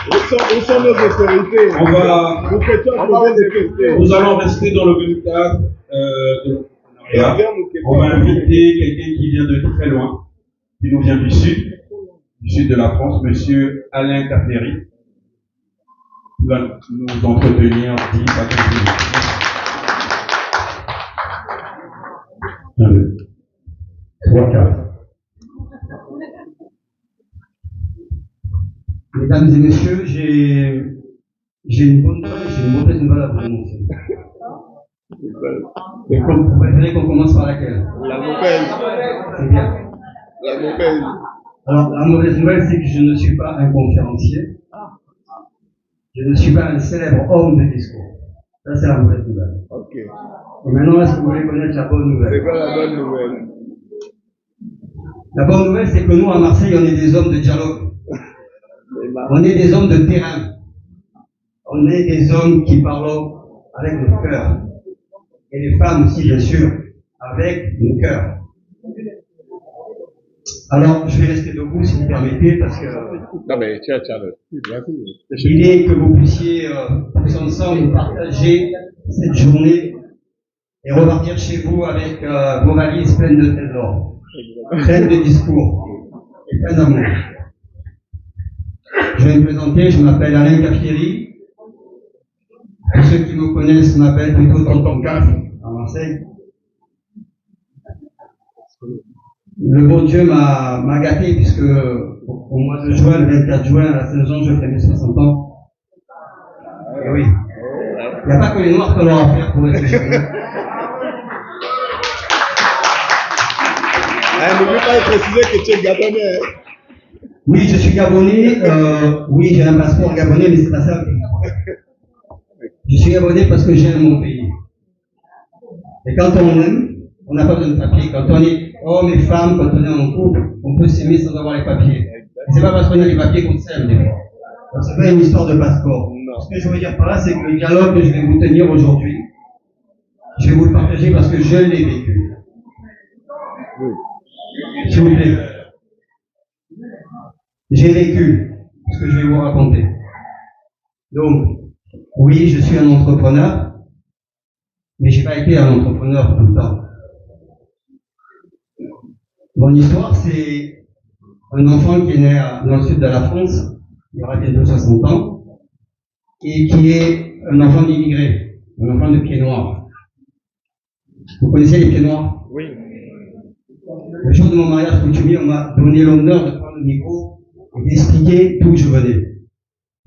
Où sont nos autorités? Nous allons rester dans le même cadre de on va inviter quelqu'un qui vient de très loin, qui nous vient du sud de la France, monsieur Alain Caféry, qui va nous entretenir 10 à 15 minutes. 1, 2, 3, 4. Mesdames et messieurs, j'ai une bonne nouvelle et j'ai une mauvaise nouvelle à vous annoncer. Et comme vous préférez qu'on commence par laquelle? La mauvaise. C'est bien. La mauvaise. Alors, la mauvaise nouvelle, c'est que je ne suis pas un conférencier. Je ne suis pas un célèbre homme de discours. Ça, c'est la mauvaise nouvelle. Ok. Et maintenant, est-ce que vous voulez connaître la bonne nouvelle? C'est quoi la bonne nouvelle? La bonne nouvelle, c'est que nous, à Marseille, on est des hommes de dialogue. On est des hommes de terrain. On est des hommes qui parlent avec le cœur. Et les femmes aussi, bien sûr, avec le cœur. Alors, je vais rester debout, si vous permettez, parce que Non, mais tiens. l'idée est que vous puissiez tous ensemble partager cette journée et repartir chez vous avec vos valises pleines de trésors, pleines de discours et plein d'amour. Je vais me présenter, je m'appelle Alain Caffieri. Pour ceux qui me connaissent, m'appellent plutôt Tonton Caf à Marseille. Le bon Dieu m'a gâté puisque au mois de juin, le 24 juin, à la Saint-Jean, je fais mes 60 ans. Et oui. Il n'y a pas que les Noirs qu'on leur a faire pour être jeune. N'oublie pas de préciser que tu es gabonais. Oui, je suis gabonais. Oui, j'ai un passeport gabonais, mais c'est pas ça. Je suis gabonais parce que j'aime mon pays. Et quand on aime, on n'a pas besoin de papier. Quand on est homme et femme, quand on est en couple, on peut s'aimer sans avoir les papiers. Et c'est pas parce qu'on a les papiers qu'on s'aime, des fois. Donc, c'est pas une histoire de passeport. Ce que je veux dire par là, c'est que le dialogue que je vais vous tenir aujourd'hui, je vais vous le partager parce que je l'ai vécu. S'il vous plaît. J'ai vécu ce que je vais vous raconter. Donc, oui, je suis un entrepreneur, mais j'ai pas été un entrepreneur tout le temps. Mon histoire, c'est un enfant qui est né dans le sud de la France, il aura bientôt 60 ans, et qui est un enfant d'immigré, un enfant de pieds noirs. Vous connaissez les pieds noirs? Oui. Le jour de mon mariage coutumier, on m'a donné l'honneur de prendre le micro et d'expliquer d'où je venais.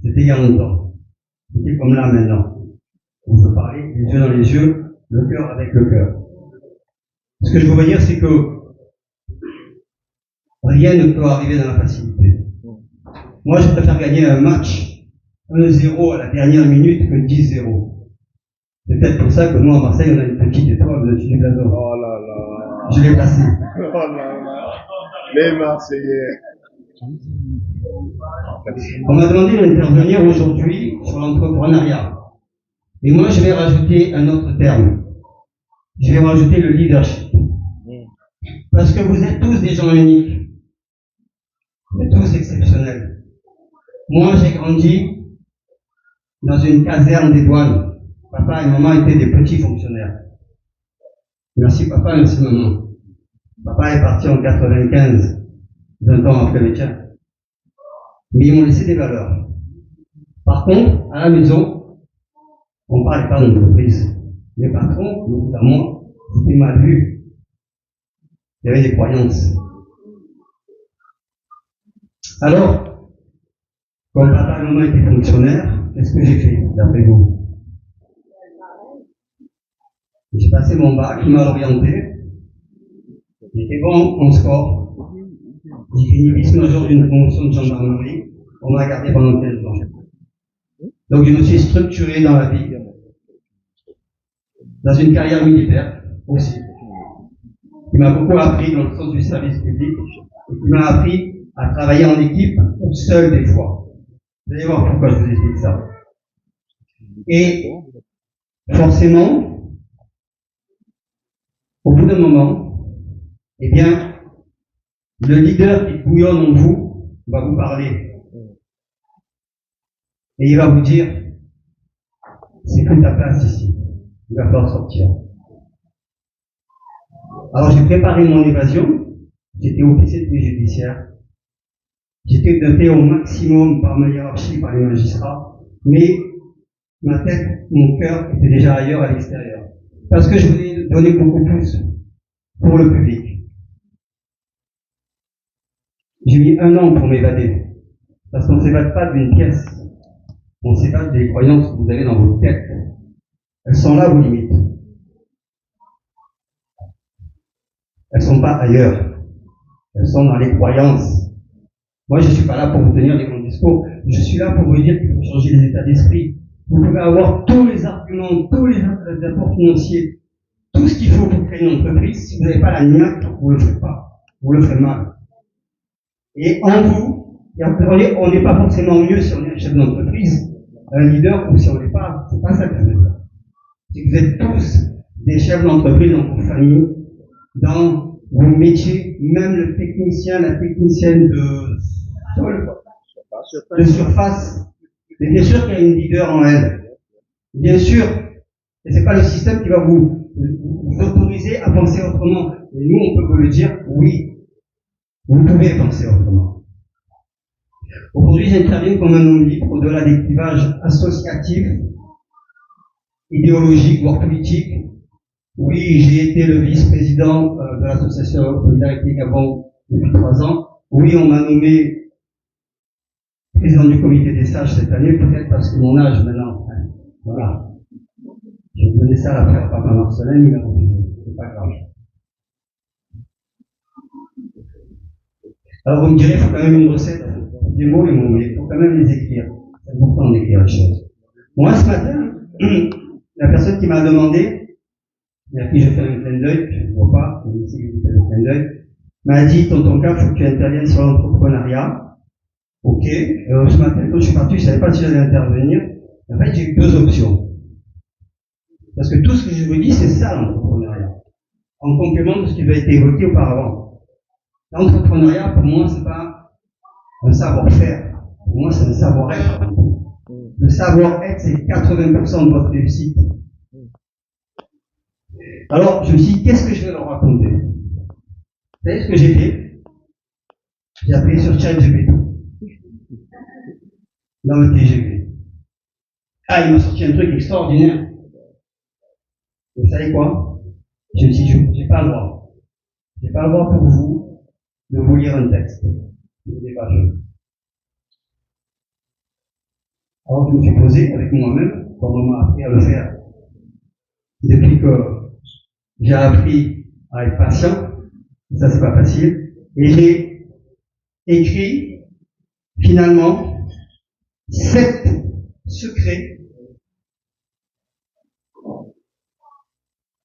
C'était il y a longtemps. C'était comme là maintenant. On se parlait les yeux dans les yeux, le cœur avec le cœur. Ce que je veux dire, c'est que rien ne peut arriver dans la facilité. Moi, je préfère gagner un match 1-0 à la dernière minute que 10-0. C'est peut-être pour ça que nous, à Marseille, on a une petite étoile au-dessus du gazon. Oh là là. Je l'ai placée. Oh là là. Les Marseillais. On m'a demandé d'intervenir aujourd'hui sur l'entrepreneuriat. Et moi, je vais rajouter un autre terme. Je vais rajouter le leadership. Parce que vous êtes tous des gens uniques. Vous êtes tous exceptionnels. Moi, j'ai grandi dans une caserne des douanes. Papa et maman étaient des petits fonctionnaires. Merci papa, merci maman. Papa est parti en 95, 20 ans après le tien. Mais ils m'ont laissé des valeurs. Par contre, à la maison, on ne parlait pas d'entreprise. Les patrons, notamment, c'était mal vu. Il y avait des croyances. Alors, quand papa et maman étaient fonctionnaires, qu'est-ce que j'ai fait, d'après vous? J'ai passé mon bac, il m'a orienté. J'étais bon en sport. J'ai fini vice-major d'une promotion de gendarmerie. On m'a gardé pendant 15 ans. Donc je me suis structuré dans la vie. Dans une carrière militaire aussi. Qui m'a beaucoup appris dans le sens du service public. Et qui m'a appris à travailler en équipe ou seul des fois. Vous allez voir pourquoi je vous explique ça. Et forcément, au bout d'un moment, eh bien, le leader qui bouillonne en vous va vous parler. Et il va vous dire, c'est plus ta place ici. Il va falloir sortir. Alors j'ai préparé mon évasion. J'étais officier de police judiciaire. J'étais doté au maximum par ma hiérarchie, par les magistrats. Mais ma tête, mon cœur était déjà ailleurs à l'extérieur. Parce que je voulais donner beaucoup plus pour le public. J'ai mis 1 an pour m'évader. Parce qu'on ne s'évade pas d'une pièce. On s'évade des croyances que vous avez dans votre tête. Elles sont là, vos limites. Elles ne sont pas ailleurs. Elles sont dans les croyances. Moi, je ne suis pas là pour vous tenir des grands discours. Je suis là pour vous dire qu'il faut changer les états d'esprit. Vous pouvez avoir tous les arguments, tous les apports financiers, tout ce qu'il faut pour créer une entreprise. Si vous n'avez pas la niaque, vous ne le faites pas. Vous le faites mal. Et en vous, on n'est pas forcément mieux si on est un chef d'entreprise, un leader, ou si on n'est pas. C'est pas ça que je veux dire. C'est que vous êtes tous des chefs d'entreprise dans vos familles, dans vos métiers, même le technicien, la technicienne de sol, de surface. Mais bien sûr qu'il y a une leader en elle. Bien sûr. Et c'est pas le système qui va vous autoriser à penser autrement. Et nous, on peut vous le dire, oui. Vous pouvez penser autrement. Aujourd'hui, j'interviens comme un homme libre au-delà des clivages associatifs, idéologiques, voire politiques. Oui, j'ai été le vice-président de l'association Solidarité Gabon depuis 3 ans. Oui, on m'a nommé président du comité des sages cette année, peut-être parce que mon âge maintenant. Voilà. Je vais donner ça à la frère Papa Marcelin, il a refusé. C'est pas grave. Alors vous me direz, il faut quand même une recette. Des mots, il faut quand même les écrire. C'est important d'écrire les choses. Moi, ce matin, la personne qui m'a demandé, et à qui je fais un clin d'œil, je ne vois pas, mais ici je fais un clin d'œil, m'a dit, tonton K, il faut que tu interviennes sur l'entrepreneuriat. Ok. Ce matin, quand je suis parti, je ne savais pas si j'allais intervenir. En fait, j'ai eu 2 options. Parce que tout ce que je vous dis, c'est ça l'entrepreneuriat. en complément de ce qui a été évoqué auparavant. L'entrepreneuriat, pour moi, c'est pas un savoir-faire. Pour moi, c'est un savoir-être. Le savoir-être, c'est 80% de votre réussite. Alors, je me suis dit, qu'est-ce que je vais leur raconter? Vous savez ce que j'ai fait? J'ai appuyé sur ChatGPT. Dans le TGV. Ah, il m'a sorti un truc extraordinaire. Vous savez quoi? Je me suis dit, j'ai pas le droit. J'ai pas le droit pour vous de vous lire un texte. Ne pas je. Alors je me suis posé avec moi-même, comme on m'a appris à le faire. Depuis que j'ai appris à être patient, ça c'est pas facile, et j'ai écrit finalement 7 secrets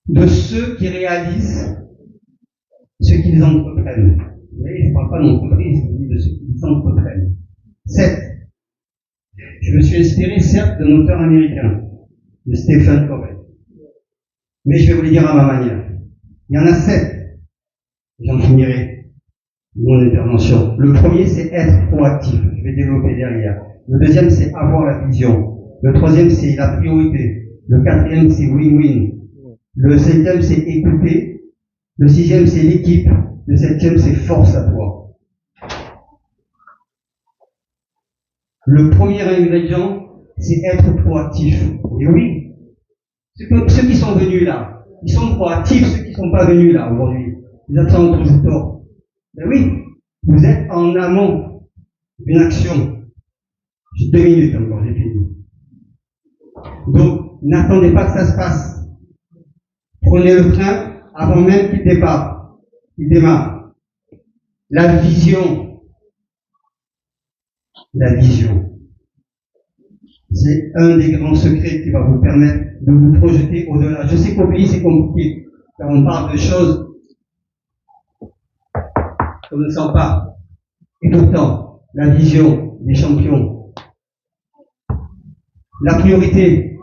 de ceux qui réalisent ce qu'ils entreprennent. Vous voyez, je ne parle pas d'entreprise, je dis de ceux qui entreprennent. 7. Je me suis inspiré, certes, d'un auteur américain, de Stephen Covey. Mais je vais vous le dire à ma manière. Il y en a 7. J'en finirai mon intervention. Le premier, c'est être proactif. Je vais développer derrière. Le deuxième, c'est avoir la vision. Le troisième, c'est la priorité. Le quatrième, c'est win-win. Le cinquième, c'est écouter. Le sixième, c'est l'équipe. Le septième, c'est force à toi. Le premier ingrédient, c'est être proactif. Et oui, ceux qui sont venus là, ils sont proactifs, ceux qui ne sont pas venus là aujourd'hui. Les absents ont toujours tort. Ben oui, vous êtes en amont d'une action. J'ai 2 minutes encore, j'ai fini. Donc, n'attendez pas que ça se passe. Prenez le train avant même qu'il démarre. La vision. La vision. C'est un des grands secrets qui va vous permettre de vous projeter au-delà. Je sais qu'au pays c'est compliqué, car on parle de choses qu'on ne sent pas. Et pourtant, la vision des champions. La priorité.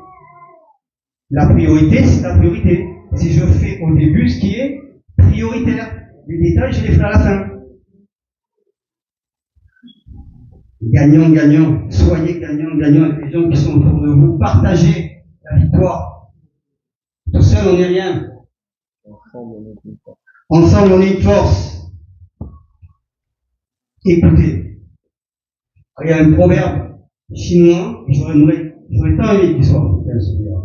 La priorité, c'est la priorité. Si je fais au début ce qui est prioritaire, les détails, je les ferai à la fin. Gagnant, soyez gagnant avec les gens qui sont autour de vous. Partagez la victoire. Tout seul, on n'est rien. Ensemble, on est une force. Écoutez. Il y a un proverbe chinois, j'aurais pas aimé qu'il soit africain celui-là.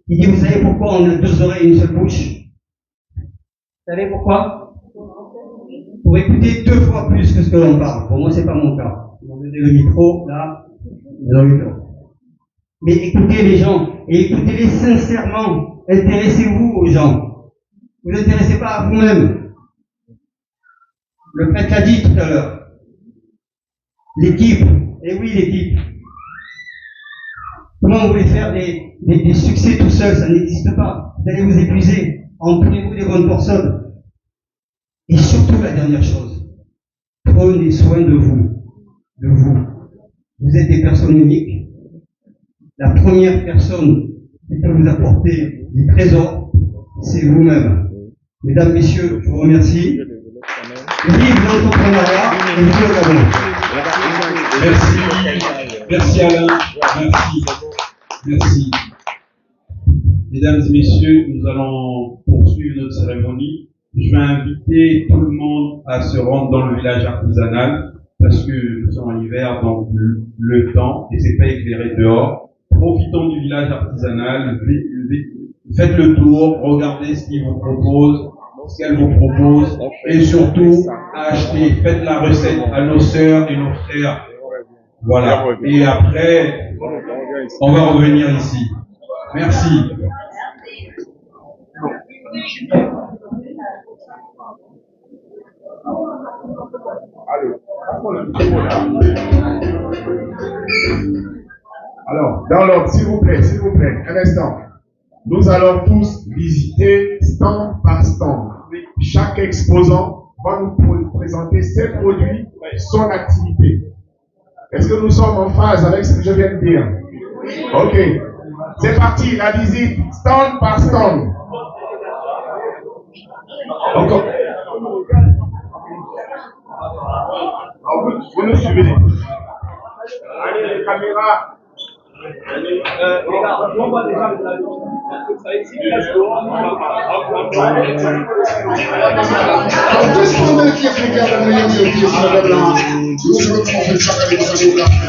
Il dit, vous savez pourquoi on a 2 oreilles et une seule bouche? Vous savez pourquoi? Pour écouter 2 fois plus que ce que l'on parle. Pour moi, c'est pas mon cas. Vous avez le micro, là, dans le micro. Mais écoutez les gens, et écoutez-les sincèrement. Intéressez-vous aux gens. Vous ne vous intéressez pas à vous-même. Le prêtre l'a dit tout à l'heure. L'équipe. Eh oui, l'équipe. Comment vous voulez faire des succès tout seul? Ça n'existe pas. Vous allez vous épuiser. Entourez-vous des bonnes personnes. Et surtout, la dernière chose. Prenez soin de vous. Vous êtes des personnes uniques. La première personne qui peut vous apporter des trésors, c'est vous-même. Mesdames, messieurs, je vous remercie. Vive l'entrepreneuriat et vive le Gabon. Merci Alain. Merci. Mesdames et messieurs, nous allons poursuivre notre cérémonie. Je vais inviter tout le monde à se rendre dans le village artisanal parce que nous sommes en hiver, donc le temps, et c'est pas éclairé dehors. Profitons du village artisanal, faites le tour, regardez ce qu'ils vous proposent, ce qu'elles vous proposent, et surtout, achetez, faites la recette à nos sœurs et nos frères. Voilà. Et après, on va revenir ici. Merci. Alors, dans l'ordre, s'il vous plaît, un instant. Nous allons tous visiter stand par stand. Chaque exposant va nous présenter ses produits, son activité. Est-ce que nous sommes en phase avec ce que je viens de dire? Ok. C'est parti, la visite, stand par stand. Encore. Vous nous suivez. Allez, les caméras. Les gars, on voit déjà ça ici, Qu'est-ce qu'on a qui regarde le meilleur Dieu qui est sur la blanche? Nous, je veux qu'on fait chaque année, ça nous l'a fait.